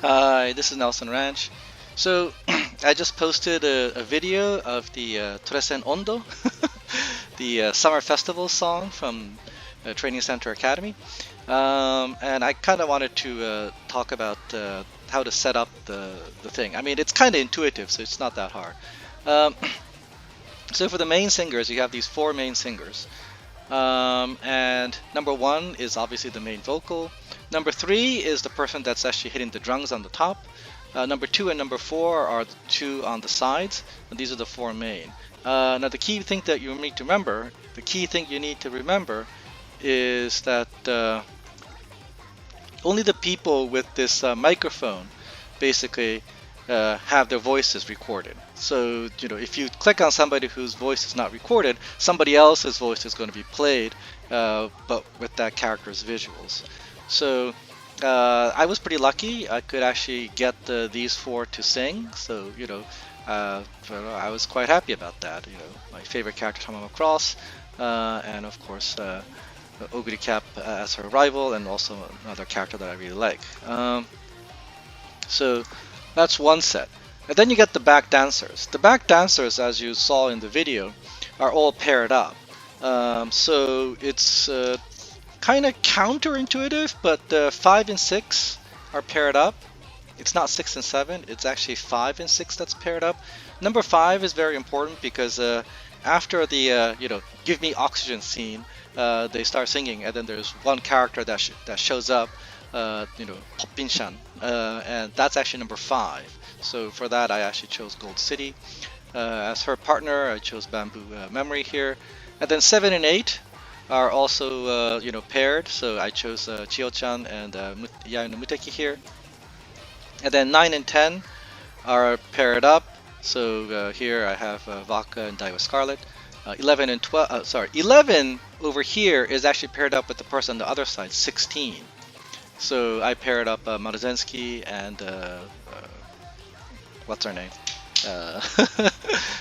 Hi, this is Nelson Ranch. So, I just posted a video of the Toresen Ondo, the summer festival song from Training Center Academy. And I kind of wanted to talk about how to set up the thing. I mean, it's kind of intuitive, so it's not that hard. Um, so, for the main singers, you have these four main singers. And number one is obviously the main vocal. Number three is the person that's actually hitting the drums on the top. Number two and number four are the two on the sides. And these are the four main. Now the key thing that you need to remember, is that only the people with this microphone basically have their voices recorded. So, if you click on somebody whose voice is not recorded, somebody else's voice is going to be played, but with that character's visuals. So, I was pretty lucky. I could actually get these four to sing. So, I was quite happy about that. My favorite character, Tamama Cross, and of course, Oguri Cap as her rival, and also another character that I really like. So that's one set. And then you get the back dancers. The back dancers, as you saw in the video, are all paired up. So it's kind of counterintuitive, but 5 and 6 are paired up. It's not 6 and 7, it's actually 5 and 6 that's paired up. Number 5 is very important because after the give me oxygen scene, they start singing, and then there's one character that shows up, poppinhyan, and that's actually number 5. So for that, I actually chose Gold City. As her partner, I chose Bamboo Memory here, and then 7 and 8 are also paired. So I chose Chio-chan and Yaino Muteki here, and then 9 and 10 are paired up. So here I have Vodka and Daiwa Scarlet. 11 and 11 over here is actually paired up with the person on the other side, 16. So I paired up Maruzensky and what's her name?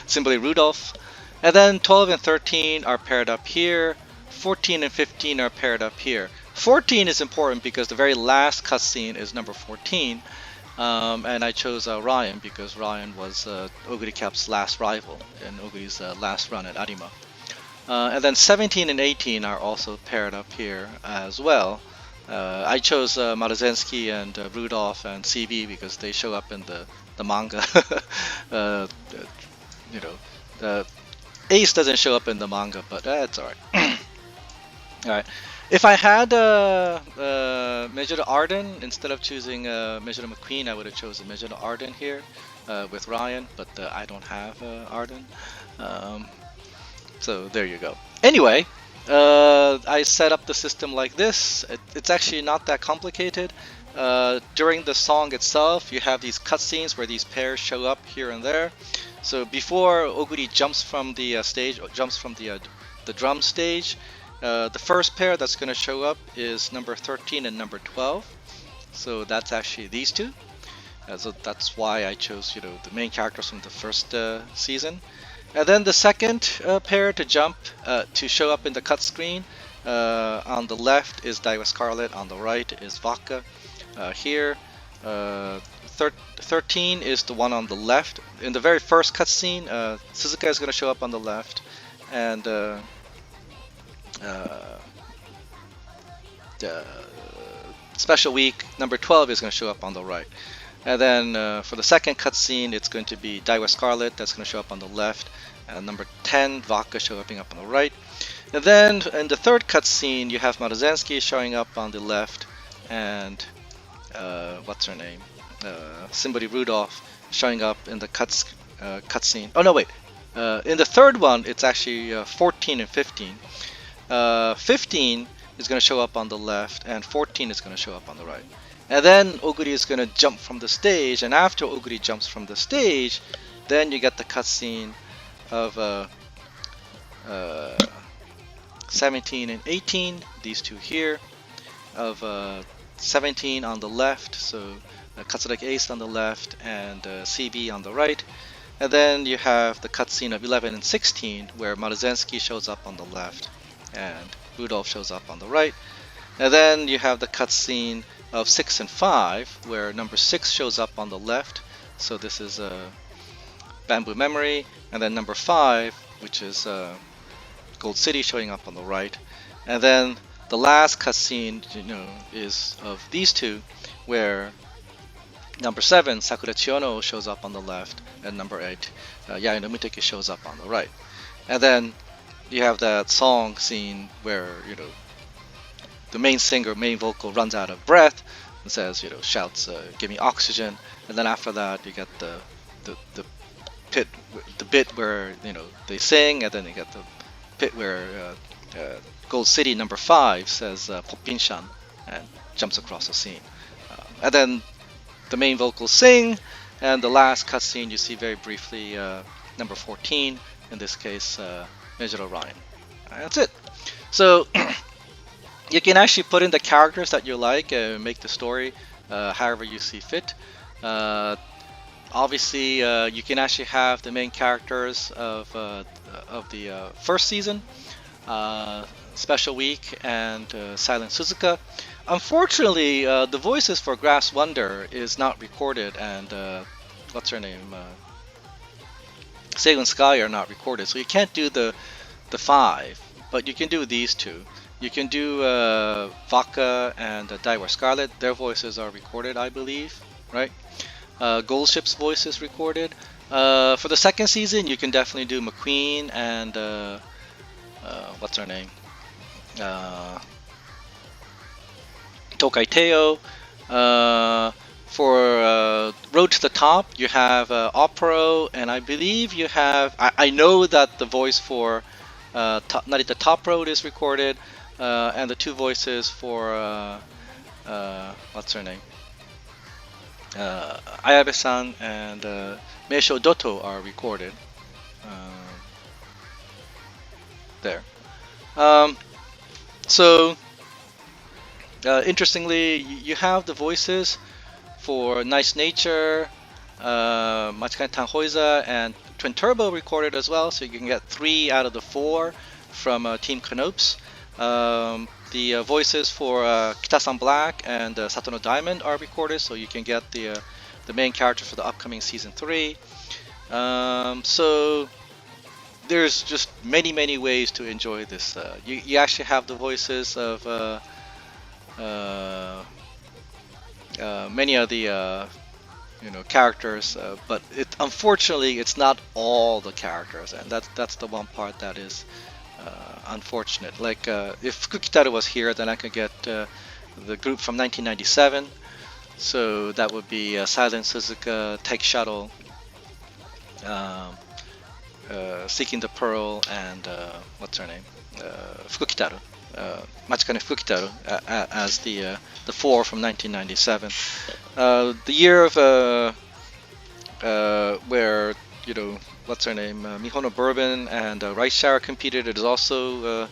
Simply Rudolph. And then 12 and 13 are paired up here. 14 and 15 are paired up here. 14 is important because the very last cutscene is number 14. And I chose Ryan because Ryan was Oguri Cap's last rival in Oguri's last run at Arima. And then 17 and 18 are also paired up here as well. I chose Maruzensky and Rudolph and CB because they show up in the manga. Ace doesn't show up in the manga, but that's alright. Alright. If I had Major Arden instead of choosing Major McQueen, I would have chosen Major Arden here with Ryan, but I don't have Arden. So there you go. Anyway, I set up the system like this. It's actually not that complicated. During the song itself, you have these cutscenes where these pairs show up here and there. So before Oguri jumps from the stage, or jumps from the drum stage, the first pair that's going to show up is number 13 and number 12. So that's actually these two. So that's why I chose, the main characters from the first season. And then the second pair to jump, to show up in the cut screen, on the left is Daiwa Scarlet, on the right is Vodka. Here, 13 is the one on the left. In the very first cutscene, Suzuka is going to show up on the left, and the special week number 12 is going to show up on the right. And then for the second cutscene, it's going to be Daiwa Scarlet that's going to show up on the left, and number 10, Vodka showing up on the right. And then in the third cutscene, you have Maruzensky showing up on the left, and what's her name? Somebody Rudolph showing up in the cutscene. Oh no, wait. In the third one, it's actually 14 and 15. 15 is going to show up on the left, and 14 is going to show up on the right. And then Oguri is going to jump from the stage, and after Oguri jumps from the stage, then you get the cutscene of 17 and 18, these two here, of 17 on the left, so Katsuragi Ace on the left, and CB on the right. And then you have the cutscene of 11 and 16, where Maruzensky shows up on the left, and Rudolph shows up on the right. And then you have the cutscene of 6 and 5, where number 6 shows up on the left. So this is Bamboo Memory, and then number 5, which is Gold City, showing up on the right. And then the last cutscene, is of these two, where number 7, Sakura Chiono, shows up on the left, and number 8, Yae no Muteki, shows up on the right. And then you have that song scene where the main singer, main vocal, runs out of breath and says, shouts, "Give me oxygen." And then after that, you get the bit where they sing, and then you get the bit where Gold City number 5 says "poppinhyan" and jumps across the scene. And then the main vocals sing, and the last cutscene you see very briefly number 14, in this case Mejiro Ryan. That's it. So you can actually put in the characters that you like and make the story however you see fit. Obviously, you can actually have the main characters of the first season, Special Week, and Silent Suzuka. Unfortunately, the voices for Grass Wonder is not recorded, and what's her name, Seigun Sky, are not recorded, so you can't do the 5, but you can do these two. You can do Vaka and Daiwa Scarlet. Their voices are recorded, I believe, right? Gold Ship's voice is recorded. For the second season, you can definitely do McQueen and what's her name? Tokai Teo. For Road to the Top, you have Opero, and I believe you have. I know that the voice for Narita Top Road is recorded, and the two voices for what's her name? Ayabe-san and Meisho Doto are recorded there. So interestingly, you have the voices for Nice Nature, Machikane Tanhoiza, and Twin Turbo recorded as well, so you can get 3 out of the 4 from Team Canopes. The voices for Kita-san Black and Satono Diamond are recorded, so you can get the main character for the upcoming season 3. So there's just many ways to enjoy this. You actually have the voices of many of the characters, but unfortunately it's not all the characters, and that's the one part that is unfortunate. Like if Fukukitaru was here, then I could get the group from 1997, so that would be Silent Suzuka, Take Shuttle, Seeking the Pearl, and what's her name, Fukukitaru, Machikane Fukukitaru, as the 4 from 1997. The year of where what's her name, Mihono Bourbon and Rice Shower competed, it is also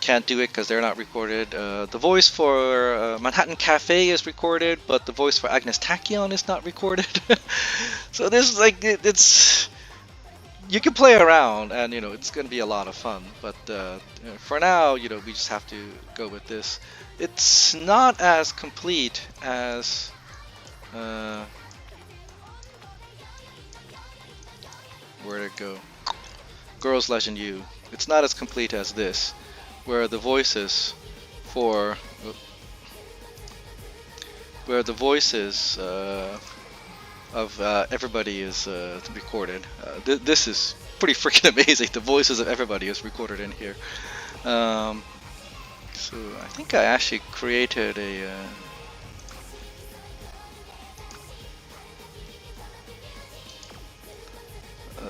can't do it because they're not recorded. The voice for Manhattan Cafe is recorded, but the voice for Agnes Tachyon is not recorded. So there's it's you can play around, and it's going to be a lot of fun. But for now, we just have to go with this. It's not as complete as where'd it go? Girls Legend U. It's not as complete as this, where the voices for of everybody is recorded. This is pretty freaking amazing. The voices of everybody is recorded in here. So I think I actually created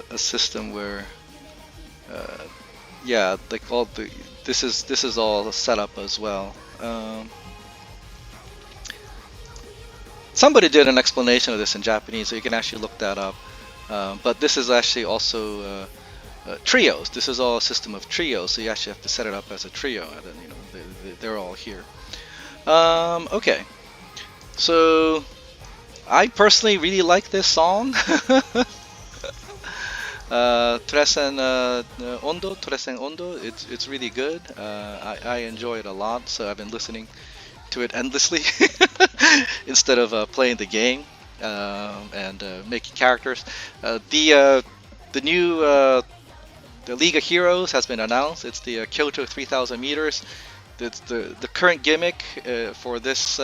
a system where yeah, like all the this is all set up as well. Somebody did an explanation of this in Japanese, so you can actually look that up. But this is actually also trios. This is all a system of trios, so you actually have to set it up as a trio, and then they're all here. Okay, so I personally really like this song. Toresen Ondo, it's really good. I enjoy it a lot, so I've been listening to it endlessly instead of playing the game and making characters. The new the League of Heroes has been announced. It's the Kyoto 3000 meters. The current gimmick for this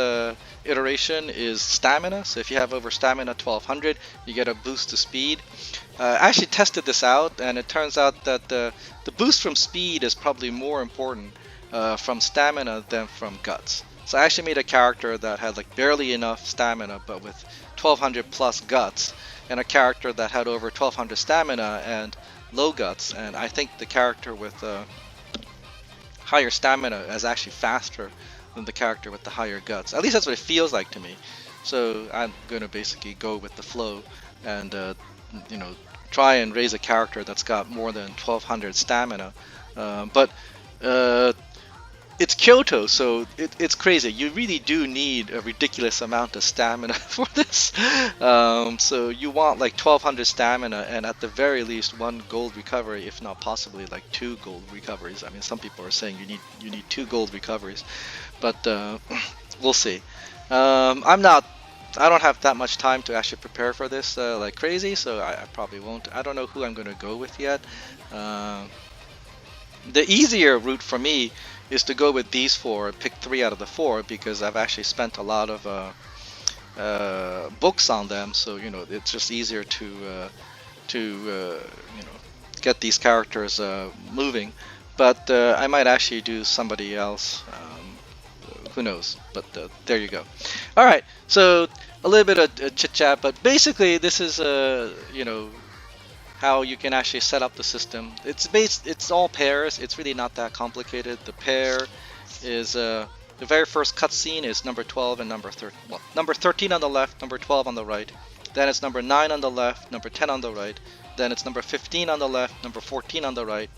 iteration is stamina. So if you have over stamina 1200, you get a boost to speed. I actually tested this out, and it turns out that the boost from speed is probably more important from stamina than from guts. So I actually made a character that had like barely enough stamina, but with 1200 plus guts, and a character that had over 1200 stamina and low guts. And I think the character with higher stamina is actually faster than the character with the higher guts. At least that's what it feels like to me. So I'm gonna basically go with the flow and you know, try and raise a character that's got more than 1200 stamina. But it's Kyoto, so it's crazy. You really do need a ridiculous amount of stamina for this. So you want like 1200 stamina, and at the very least 1 gold recovery, if not possibly like 2 gold recoveries. I mean, some people are saying you need 2 gold recoveries, but we'll see. I don't have that much time to actually prepare for this like crazy, so I probably won't. I don't know who I'm going to go with yet. The easier route for me is to go with these 4, pick 3 out of the 4, because I've actually spent a lot of books on them. So you know, it's just easier to you know, get these characters moving. But I might actually do somebody else. Who knows? But there you go. All right, so a little bit of chit chat, but basically this is you know, how you can actually set up the system. It's all pairs. It's really not that complicated. The pair is the very first cutscene is number 12 and number 13. Well, number 13 on the left, number 12 on the right. Then it's number 9 on the left, number 10 on the right. Then it's number 15 on the left, number 14 on the right.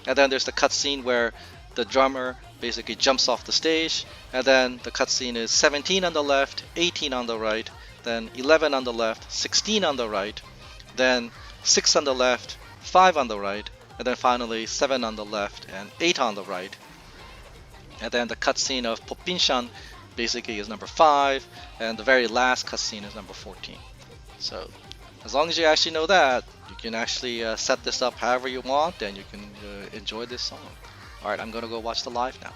And then there's the cutscene where the drummer basically jumps off the stage. And then the cutscene is 17 on the left, 18 on the right, then 11 on the left, 16 on the right, then 6 on the left, 5 on the right, and then finally 7 on the left and 8 on the right. And then the cutscene of poppinhyan basically is number 5, and the very last cutscene is number 14. So as long as you actually know that, you can actually set this up however you want, and you can enjoy this song. Alright, I'm gonna go watch the live now.